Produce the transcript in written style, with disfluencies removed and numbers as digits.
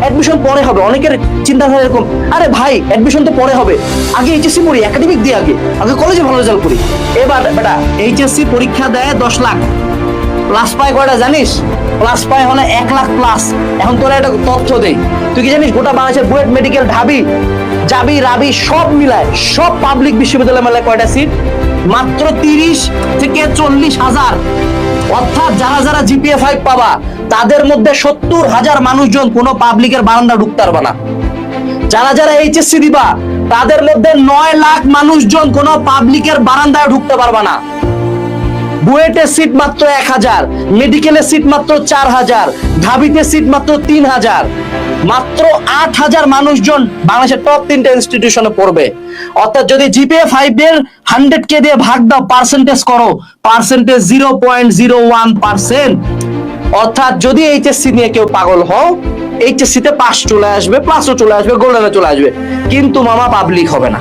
Admission পরে হবে। অনেকের চিন্তাধারা এরকম, আরে ভাই অ্যাডমিশন তো পরে হবে, আগে এইচএসসি পড়ি, একাডেমিক দিয়ে আগে আগে কলেজে ভালো রেজাল্ট করি। এবার বেটা এইচএসসি পরীক্ষা দেয় 10 লাখ, প্লাস পায় কয়টা জানিস? প্লাস পায় হলে 1 লাখ প্লাস। এখন তোরা একটা তথ্য দেই, তুই কি জানিস গোটা বাংলাদেশের বুয়েট, মেডিকেল, ঢাবি, জাবি, রাবি সব মিলায়, সব পাবলিক বিশ্ববিদ্যালয় মেলায় কয়টা সিট? মাত্র 30 থেকে 40 হাজার। অর্থাৎ যারা যারা জিপিএ 5 পাবা তাদের মধ্যে 70,000 মানুষজন কোনো পাবলিকের বারান্দা ঢুকতে পারবে না। যারা যারা এইচএসসি দিবা তাদের মধ্যে 9 লাখ মানুষজন কোনো পাবলিকের বারান্দায় ঢুকতে পারবে না। বুয়েটের সিট মাত্র 1000, মেডিকেলের সিট মাত্র 4000, ঢাবিতে সিট মাত্র 3000। মাত্র 8000 মানুষজন বাংলাদেশের টপ 3টা ইনস্টিটিউশনে পড়বে। অর্থাৎ যদি জিপিএ 5 এর 100 কে দিয়ে ভাগ দাও, পার্সেন্টেজ করো, পার্সেন্টেজ 0.01%। অর্থাৎ যদি এইচএসসি নিয়ে কেউ পাগল হও, এইচএসসি তে পাস চলে আসবে, প্লাসও চলে আসবে, গোল্ডেনে চলে আসবে, কিন্তু মামা পাবলিক হবে না।